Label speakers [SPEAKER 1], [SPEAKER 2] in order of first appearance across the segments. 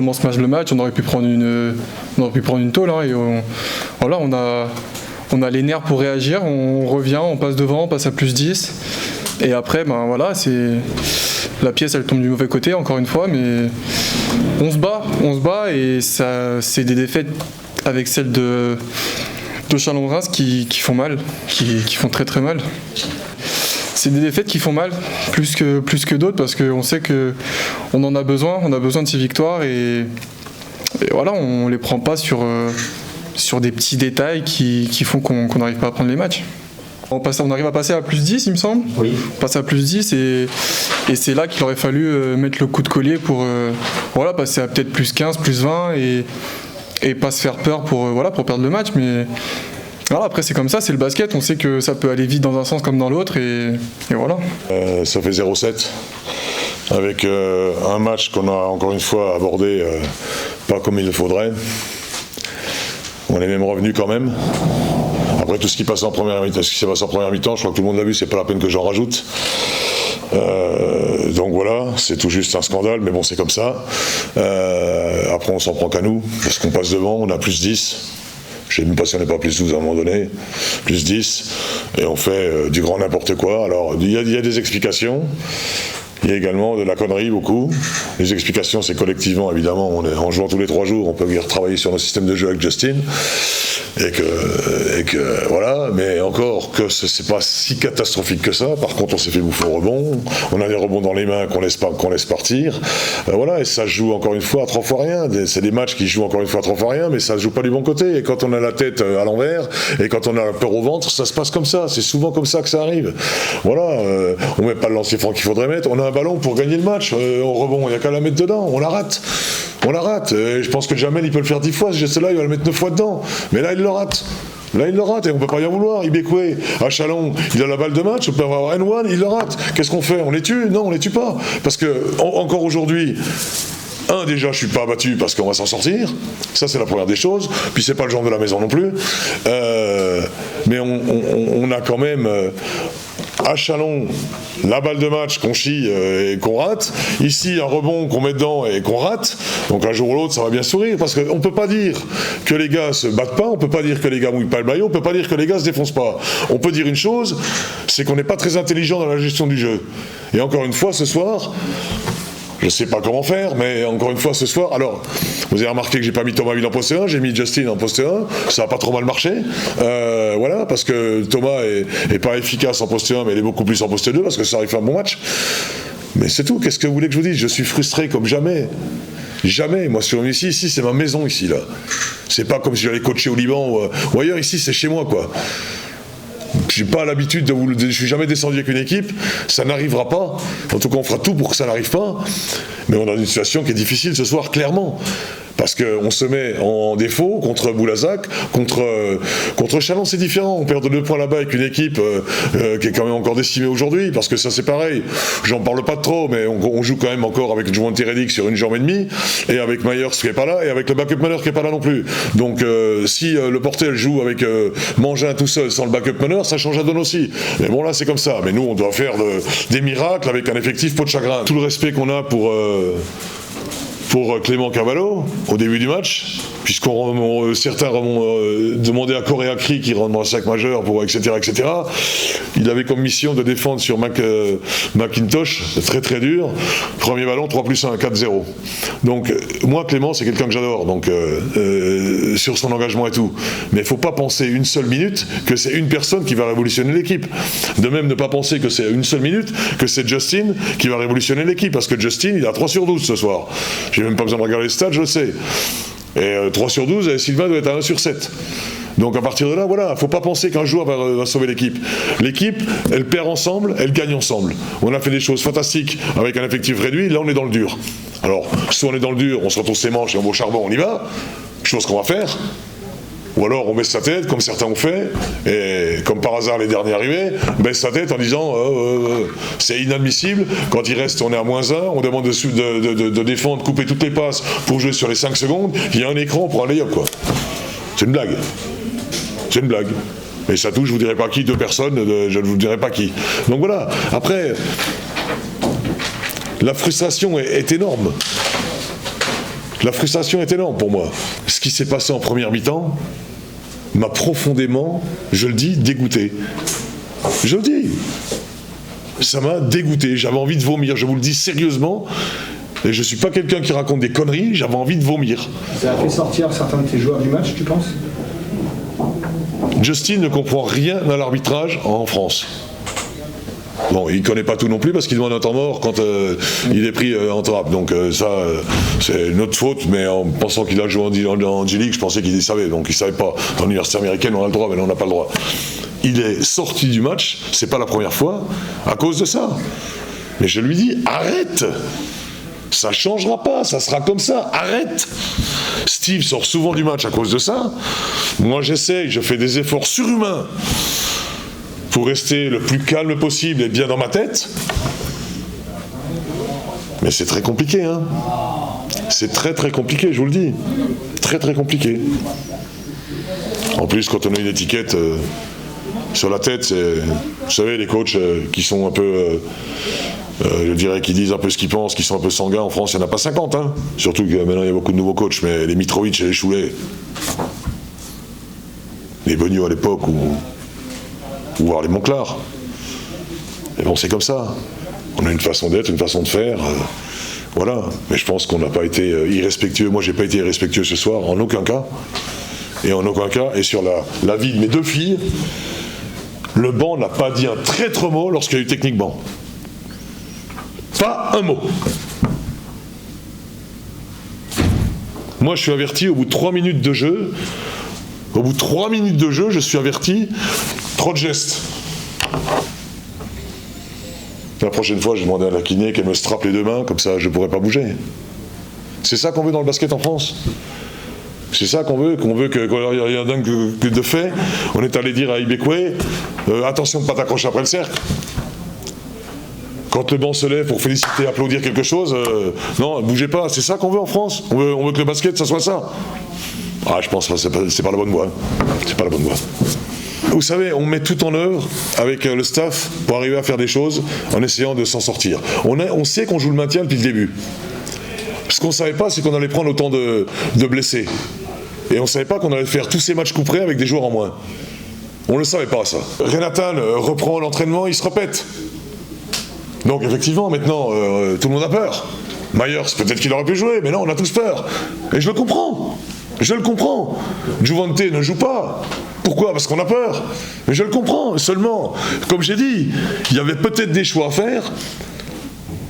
[SPEAKER 1] commence le match, on aurait pu prendre une tôle, hein, et voilà, on a les nerfs pour réagir, on revient, on passe devant, on passe à plus 10. Et après, ben voilà, la pièce elle tombe du mauvais côté encore une fois, mais on se bat et ça, c'est des défaites avec celle de Chalon-Reims qui font mal, qui font très très mal. C'est des défaites qui font mal, plus que d'autres, parce qu'on sait qu'on en a besoin, on a besoin de ces victoires et voilà, on les prend pas sur des petits détails qui font qu'on n'arrive pas à prendre les matchs. On arrive à passer à plus 10, il me semble.
[SPEAKER 2] Oui.
[SPEAKER 1] On passe à plus 10 et c'est là qu'il aurait fallu mettre le coup de collier pour passer à peut-être plus 15, plus 20 et pas se faire peur pour perdre le match. Mais voilà, après c'est comme ça, c'est le basket, on sait que ça peut aller vite dans un sens comme dans l'autre et voilà.
[SPEAKER 3] Ça fait 0-7 avec un match qu'on a encore une fois abordé pas comme il le faudrait. On est même revenu quand même. Après tout ce qui passe en première mi-temps, je crois que tout le monde l'a vu, c'est pas la peine que j'en rajoute. Donc voilà, c'est tout juste un scandale, mais bon, c'est comme ça. Après, on s'en prend qu'à nous, parce qu'on passe devant, on a plus 10. Je ne sais même pas si on n'est pas plus 12 à un moment donné, plus 10, et on fait du grand n'importe quoi. Alors, il y a des explications. Il y a également de la connerie, beaucoup. Les explications, c'est collectivement, évidemment, en jouant tous les 3 jours, on peut venir travailler sur nos systèmes de jeu avec Justin. Et que voilà, mais encore que c'est pas si catastrophique que ça. Par contre, on s'est fait bouffer au rebond, on a des rebonds dans les mains qu'on laisse partir. Voilà, et ça se joue encore une fois à 3 fois rien. C'est des matchs qui jouent encore une fois à 3 fois rien, mais ça se joue pas du bon côté. Et quand on a la tête à l'envers, et quand on a la peur au ventre, ça se passe comme ça. C'est souvent comme ça que ça arrive. Voilà, on met pas le lancer franc qu'il faudrait mettre. On a un ballon pour gagner le match. Au rebond, il n'y a qu'à la mettre dedans. On la rate. Je pense que Jamel, il peut le faire 10 fois. Ce geste-là, il va le mettre 9 fois dedans. Mais là, il le rate. Et on peut pas y en vouloir. Ibekwe, à Chalon, il a la balle de match, on peut avoir N1, il le rate. Qu'est-ce qu'on fait? On les tue? Non, on les tue pas. Parce que, encore aujourd'hui, déjà, je suis pas abattu parce qu'on va s'en sortir. Ça, c'est la première des choses. Puis, c'est pas le genre de la maison non plus. Mais on a quand même... à Chalon, la balle de match qu'on chie et qu'on rate. Ici, un rebond qu'on met dedans et qu'on rate. Donc un jour ou l'autre, ça va bien sourire. Parce qu'on ne peut pas dire que les gars se battent pas, on ne peut pas dire que les gars mouillent pas le maillot, on ne peut pas dire que les gars se défoncent pas. On peut dire une chose, c'est qu'on n'est pas très intelligent dans la gestion du jeu. Et encore une fois, ce soir... Je ne sais pas comment faire, mais encore une fois ce soir, alors, vous avez remarqué que j'ai pas mis Thomas Ville en poste 1, j'ai mis Justin en poste 1, ça n'a pas trop mal marché, voilà, parce que Thomas est pas efficace en poste 1, mais il est beaucoup plus en poste 2, parce que ça arrive à un bon match. Mais c'est tout, qu'est-ce que vous voulez que je vous dise? Je suis frustré comme jamais. Jamais, moi ici c'est ma maison ici là. C'est pas comme si j'allais coacher au Liban ou ailleurs, ici c'est chez moi quoi. Je n'ai pas l'habitude je suis jamais descendu avec une équipe, ça n'arrivera pas. En tout cas, on fera tout pour que ça n'arrive pas. Mais on a une situation qui est difficile ce soir, clairement. Parce qu'on se met en défaut contre Boulazac, contre Chalon, c'est différent. On perd de 2 points là-bas avec une équipe qui est quand même encore décimée aujourd'hui, parce que ça c'est pareil. J'en parle pas trop, mais on joue quand même encore avec Juan Teredic sur une jambe et demie, et avec Myers qui est pas là, et avec le backup meneur qui est pas là non plus. Donc si le Portel joue avec Mangin tout seul sans le backup meneur, ça change la donne aussi. Mais bon là c'est comme ça. Mais nous on doit faire des miracles avec un effectif peau de chagrin. Tout le respect qu'on a pour Clément Cavallo au début du match, puisqu'on certains demandaient à Correa Cri qui rentre dans le sac majeur, etc. Il avait comme mission de défendre sur McIntosh, c'est très très dur. Premier ballon, 3+1, 4-0. Donc moi Clément c'est quelqu'un que j'adore, donc sur son engagement et tout. Mais il ne faut pas penser une seule minute que c'est une personne qui va révolutionner l'équipe. De même ne pas penser que c'est une seule minute que c'est Justin qui va révolutionner l'équipe, parce que Justin il a 3/12 ce soir. J'ai même pas besoin de regarder les stats, je le sais. Et 3/12, et Sylvain doit être à 1/7. Donc à partir de là, voilà, faut pas penser qu'un joueur va sauver l'équipe. L'équipe, elle perd ensemble, elle gagne ensemble. On a fait des choses fantastiques avec un effectif réduit, là on est dans le dur. Alors, soit on est dans le dur, on se retrousse ses manches et on va au charbon, on y va, chose qu'on va faire. Ou alors on baisse sa tête, comme certains ont fait, et comme par hasard les derniers arrivés, baisse sa tête en disant c'est inadmissible, quand il reste, on est à -1, on demande de défendre, couper toutes les passes pour jouer sur les 5 secondes, il y a un écran pour un lay-up quoi. C'est une blague. C'est une blague. Et ça touche, je vous dirai pas qui, 2 personnes, je ne vous dirai pas qui. Donc voilà, après, la frustration est énorme. La frustration est énorme pour moi. Ce qui s'est passé en première mi-temps m'a profondément, je le dis, dégoûté. Je le dis. Ça m'a dégoûté. J'avais envie de vomir. Je vous le dis sérieusement. Et je ne suis pas quelqu'un qui raconte des conneries. J'avais envie de vomir.
[SPEAKER 2] Ça a fait sortir certains de tes joueurs du match, tu penses ?
[SPEAKER 3] Justin ne comprend rien à l'arbitrage en France. Bon, il ne connaît pas tout non plus parce qu'il demande un temps mort quand il est pris en trappe. Donc c'est notre faute, mais en pensant qu'il a joué en G-League, je pensais qu'il savait. Donc il ne savait pas. En université américaine, on a le droit, mais là, on n'a pas le droit. Il est sorti du match, c'est pas la première fois, à cause de ça. Mais je lui dis, arrête! Ça ne changera pas, ça sera comme ça, arrête! Steve sort souvent du match à cause de ça. Moi j'essaye, je fais des efforts surhumains pour rester le plus calme possible et bien dans ma tête. Mais c'est très compliqué, hein. C'est très très compliqué, je vous le dis. Très très compliqué. En plus, quand on a une étiquette sur la tête, vous savez, les coachs qui sont un peu... je dirais qu'ils disent un peu ce qu'ils pensent, qui sont un peu sanguins. En France, il n'y en a pas 50. Hein. Surtout que maintenant, il y a beaucoup de nouveaux coachs. Mais les Mitrovic et les Choulet, les Beugnot à l'époque, ou voir les Monclar. Et bon, c'est comme ça. On a une façon d'être, une façon de faire. Voilà. Mais je pense qu'on n'a pas été irrespectueux. Moi, j'ai pas été irrespectueux ce soir, en aucun cas. Et en aucun cas. Et sur la vie de mes deux filles, le banc n'a pas dit un traître mot lorsqu'il y a eu technique banc. Pas un mot. Moi, je suis averti au bout de 3 minutes de jeu. Au bout de 3 minutes de jeu, je suis averti. Trop de gestes. La prochaine fois, je vais demander à la kiné qu'elle me strappe les deux mains, comme ça, je ne pourrai pas bouger. C'est ça qu'on veut dans le basket en France. C'est ça qu'on veut que quand il y a un dingue de fait, on est allé dire à Ibekwe, attention de ne pas t'accrocher après le cercle. Quand le banc se lève pour féliciter, applaudir quelque chose, non, bougez pas, c'est ça qu'on veut en France. On veut que le basket, ça soit ça. Ah, je pense que c'est pas la bonne voie. C'est pas la bonne voie. Vous savez, on met tout en œuvre avec le staff pour arriver à faire des choses en essayant de s'en sortir. On sait qu'on joue le maintien depuis le début. Ce qu'on ne savait pas, c'est qu'on allait prendre autant de blessés. Et on ne savait pas qu'on allait faire tous ces matchs couperés avec des joueurs en moins. On ne le savait pas, ça. Renatan reprend l'entraînement, il se répète. Donc effectivement, maintenant, tout le monde a peur. Myers, peut-être qu'il aurait pu jouer, mais non, on a tous peur. Et je le comprends. Je le comprends. Juvante ne joue pas. Pourquoi ? Parce qu'on a peur. Mais je le comprends. Seulement, comme j'ai dit, il y avait peut-être des choix à faire,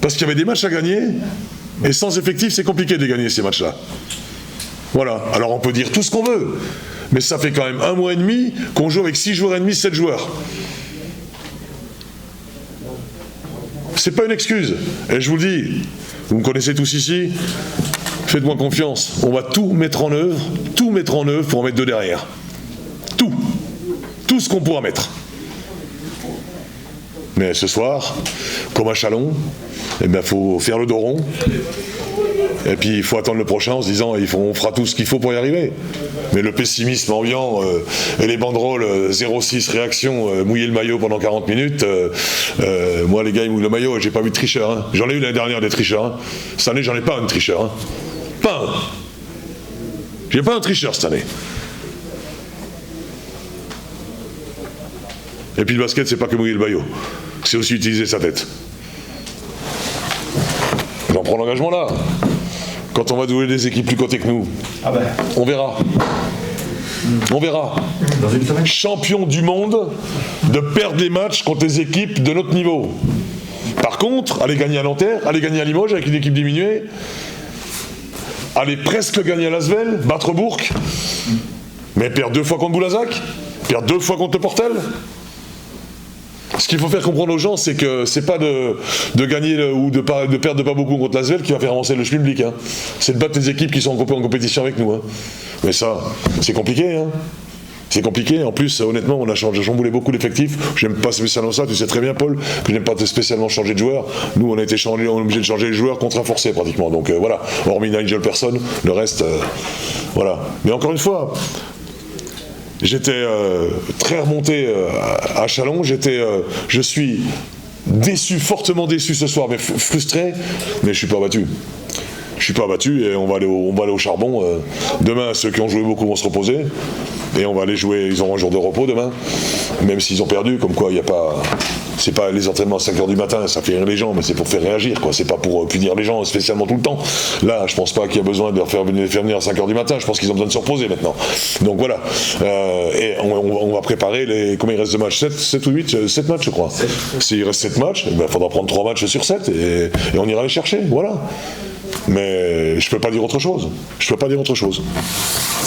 [SPEAKER 3] parce qu'il y avait des matchs à gagner, et sans effectif, c'est compliqué de gagner ces matchs-là. Voilà. Alors on peut dire tout ce qu'on veut, mais ça fait quand même 1 mois et demi qu'on joue avec 6 joueurs et demi, 7 joueurs. C'est pas une excuse. Et je vous le dis, vous me connaissez tous ici, faites-moi confiance. On va tout mettre en œuvre pour en mettre 2 derrière. Tout. Tout ce qu'on pourra mettre. Mais ce soir, comme à Chalon, eh ben, faut faire le dos rond. Et puis il faut attendre le prochain en se disant on fera tout ce qu'il faut pour y arriver. Mais le pessimisme ambiant et les banderoles 0,6 réaction, mouiller le maillot pendant 40 minutes, moi les gars ils mouillent le maillot et j'ai pas vu de tricheur. Hein. J'en ai eu l'année dernière des tricheurs. Hein. Cette année j'en ai pas un de tricheur. Hein. Pas un. J'ai pas un tricheur cette année. Et puis le basket c'est pas que mouiller le maillot, c'est aussi utiliser sa tête. J'en prends l'engagement là. Quand on va jouer des équipes plus cotées que nous, on verra. On verra. Champion du monde de perdre des matchs contre des équipes de notre niveau. Par contre, aller gagner à Nanterre, aller gagner à Limoges avec une équipe diminuée, aller presque gagner à Lasvel, battre Bourg, mais perdre 2 fois contre Boulazac, perdre 2 fois contre le Portel. Ce qu'il faut faire comprendre aux gens, c'est que c'est pas de gagner ou de perdre pas beaucoup contre l'Asvel qui va faire avancer le Schmilblick. Hein. C'est de battre les équipes qui sont en compétition avec nous. Hein. Mais ça, c'est compliqué. Hein. C'est compliqué. En plus, honnêtement, on a chamboulé beaucoup d'effectifs. J'aime pas spécialement ça. Tu sais très bien, Paul, que j'aime pas spécialement changer de joueur. Nous, on a été obligé de changer les joueurs contraint forcé pratiquement. Donc voilà. Hormis Nigel Pearson, le reste, voilà. Mais encore une fois. J'étais très remonté à Chalon, je suis déçu, fortement déçu ce soir, mais frustré, mais je suis pas battu. je suis pas abattu et on va aller au charbon. Demain, ceux qui ont joué beaucoup vont se reposer et on va aller jouer. Ils auront un jour de repos demain, même s'ils ont perdu. Comme quoi, il y a pas. C'est pas les entraînements à 5h du matin, ça fait rire les gens, mais c'est pour faire réagir, quoi. C'est pas pour punir les gens spécialement tout le temps. Là, je pense pas qu'il y a besoin de les faire venir à 5h du matin. Je pense qu'ils ont besoin de se reposer maintenant. Donc voilà. Et on va préparer combien il reste de matchs, 7 ou 8 7 matchs, je crois. S'il reste 7 matchs, il faudra prendre 3 matchs sur 7 et on ira les chercher. Voilà. Mais je peux pas dire autre chose.